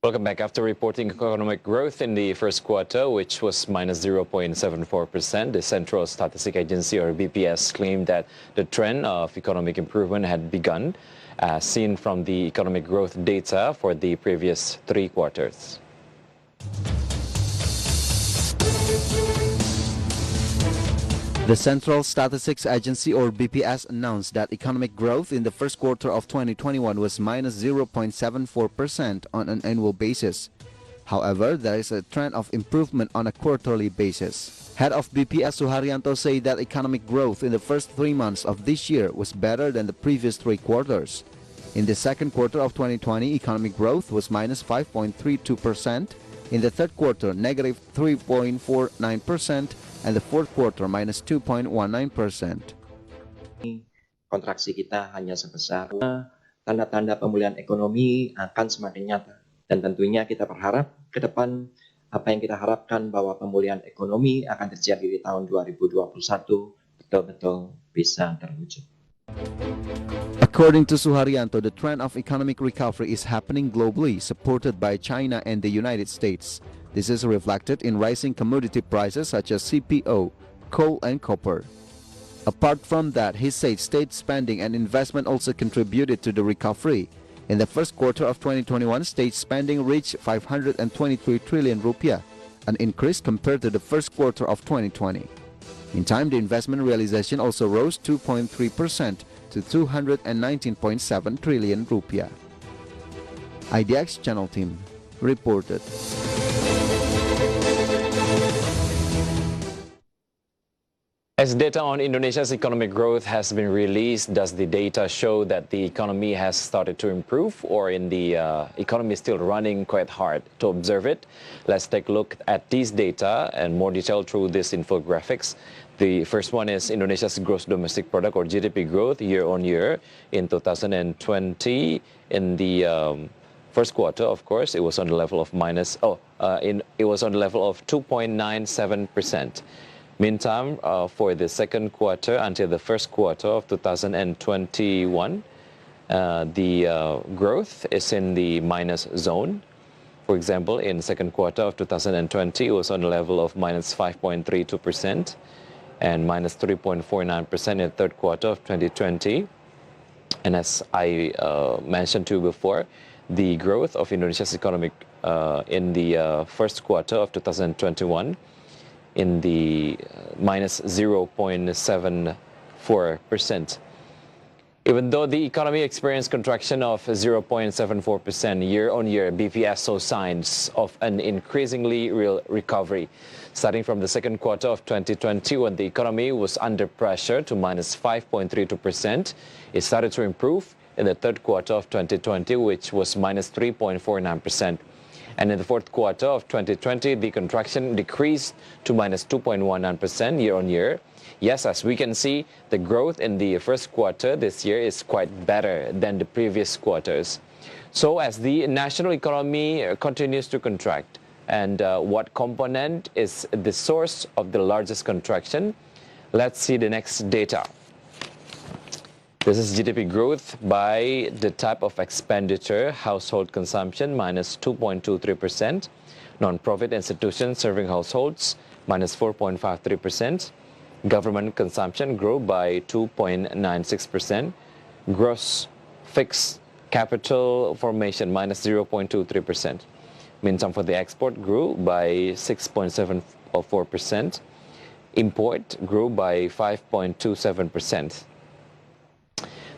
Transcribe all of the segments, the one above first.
Welcome back. After reporting economic growth in the first quarter, which was minus 0.74%, the Central Statistics Agency, or BPS, claimed that the trend of economic improvement had begun, as seen from the economic growth data for the previous 3 quarters. The Central Statistics Agency, or BPS, announced that economic growth in the first quarter of 2021 was minus 0.74% on an annual basis. However, there is a trend of improvement on a quarterly basis. Head of BPS Suharyanto said that economic growth in the first 3 months of this year was better than the previous 3 quarters. In the second quarter of 2020, economic growth was minus 5.32%. In the third quarter, negative 3.49%, and the fourth quarter minus 2.19%. Kontraksi kita hanya sebesar tanda-tanda pemulihan ekonomi akan semakin nyata, dan tentunya kita berharap ke depan apa yang kita harapkan bahwa pemulihan ekonomi akan terjadi di tahun 2021 betul-betul bisa terwujud. According to Suharyanto, the trend of economic recovery is happening globally, supported by China and the United States. This is reflected in rising commodity prices such as CPO, coal and copper. Apart from that, he said state spending and investment also contributed to the recovery. In the first quarter of 2021, state spending reached 523 trillion rupiah, an increase compared to the first quarter of 2020. Meantime, the investment realization also rose 2.3% to 219.7 trillion rupiah. IDX Channel team reported. As data on Indonesia's economic growth has been released, does the data show that the economy has started to improve, or in the economy is still running quite hard? To observe it, let's take a look at these data and more detail through these infographics. The first one is Indonesia's gross domestic product, or GDP, growth year on year in 2020. In the first quarter, of course, it was on the level of it was on the level of 2.97%. Meantime, for the second quarter until the first quarter of 2021, the growth is in the minus zone. For example, in the second quarter of 2020, it was on the level of minus 5.32% and minus 3.49% in the third quarter of 2020. And as I mentioned to you before, the growth of Indonesia's economic in the first quarter of 2021 in the minus 0.74%. Even though the economy experienced contraction of 0.74% year-on-year, BPS saw signs of an increasingly real recovery. Starting from the second quarter of 2020, when the economy was under pressure to minus 5.32%, it started to improve in the third quarter of 2020, which was minus 3.49%. And in the fourth quarter of 2020, the contraction decreased to minus 2.19% year-on-year. Yes, as we can see, the growth in the first quarter this year is quite better than the previous quarters. So as the national economy continues to contract, and what component is the source of the largest contraction? Let's see the next data. This is GDP growth by the type of expenditure: household consumption minus 2.23%, non-profit institutions serving households minus 4.53%, government consumption grew by 2.96%, gross fixed capital formation minus 0.23%. Meantime, for the export grew by 6.74%, import grew by 5.27%.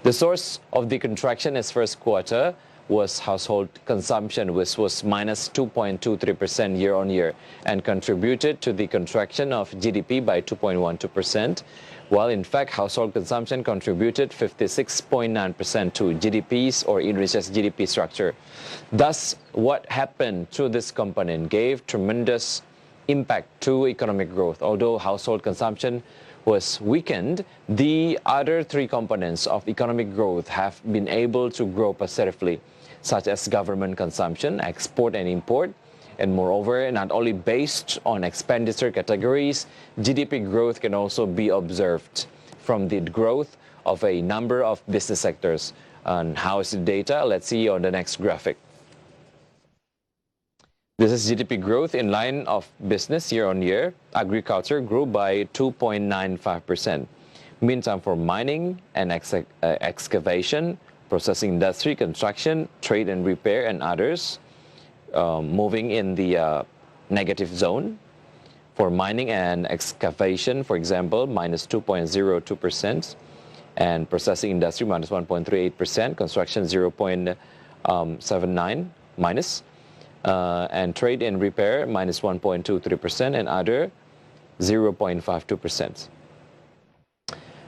The source of the contraction in first quarter was household consumption, which was minus 2.23% year-on-year and contributed to the contraction of GDP by 2.12%, while in fact household consumption contributed 56.9% to GDP's, or Indonesia's GDP structure. Thus, what happened to this component gave tremendous impact to economic growth. Although household consumption was weakened, the other 3 components of economic growth have been able to grow positively, such as government consumption, export and import. And moreover, not only based on expenditure categories, GDP growth can also be observed from the growth of a number of business sectors. And how is the data? Let's see on the next graphic. This is GDP growth in line of business year on year. Agriculture grew by 2.95%. Meantime, for mining and excavation, processing industry, construction, trade and repair, and others, moving in the negative zone. For mining and excavation, for example, minus 2.02%, and processing industry minus 1.38%, construction 0.79 minus, and trade and repair minus 1.23%, and other 0.52%.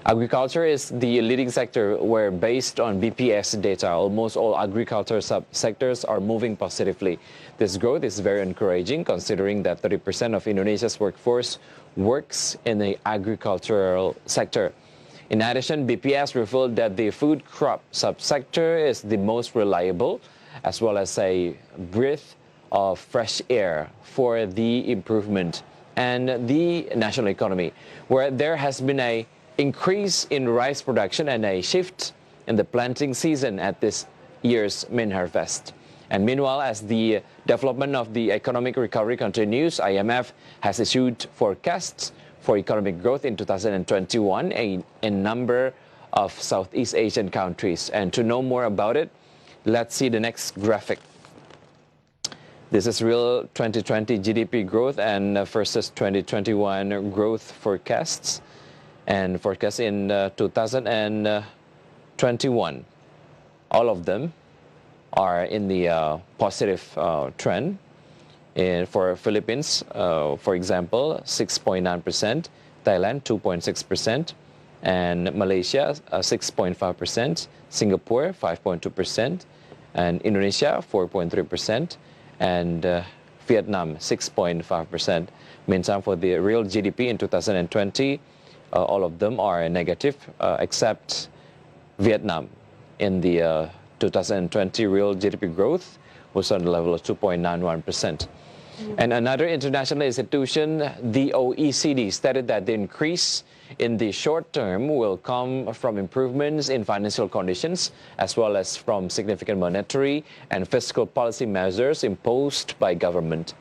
Agriculture is the leading sector where, based on BPS data, almost all agriculture subsectors are moving positively. This growth is very encouraging considering that 30% of Indonesia's workforce works in the agricultural sector. In addition, BPS revealed that the food crop subsector is the most reliable, as well as a breath of fresh air for the improvement and the national economy, where there has been a increase in rice production and a shift in the planting season at this year's main harvest. And meanwhile, as the development of the economic recovery continues, IMF has issued forecasts for economic growth in 2021 in a number of Southeast Asian countries. And to know more about it, let's see the next graphic. This is real 2020 GDP growth and versus 2021 growth forecasts. And forecast in 2021. All of them are in the positive trend. For Philippines, for example, 6.9%, Thailand 2.6%, and Malaysia 6.5%, Singapore 5.2%, and Indonesia 4.3%, and Vietnam 6.5%. Meantime, for the real GDP in 2020, all of them are negative, except Vietnam. In the 2020 real GDP growth was on the level of 2.91%. And another international institution, the OECD, stated that the increase in the short term will come from improvements in financial conditions, as well as from significant monetary and fiscal policy measures imposed by government.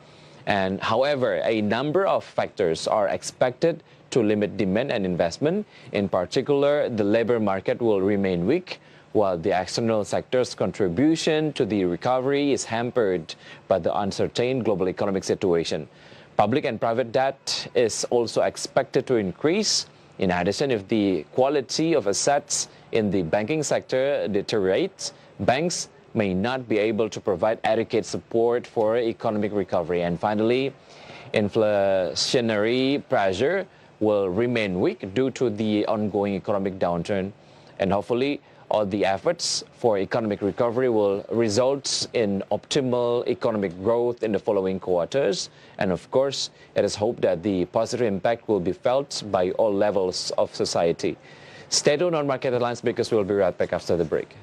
And however, a number of factors are expected to limit demand and investment. In particular, the labor market will remain weak, while the external sector's contribution to the recovery is hampered by the uncertain global economic situation. Public and private debt is also expected to increase. In addition, if the quality of assets in the banking sector deteriorates, banks may not be able to provide adequate support for economic recovery. And finally, inflationary pressure will remain weak due to the ongoing economic downturn. And hopefully, all the efforts for economic recovery will result in optimal economic growth in the following quarters. And of course, it is hoped that the positive impact will be felt by all levels of society. Stay tuned on Market Headlines because we'll be right back after the break.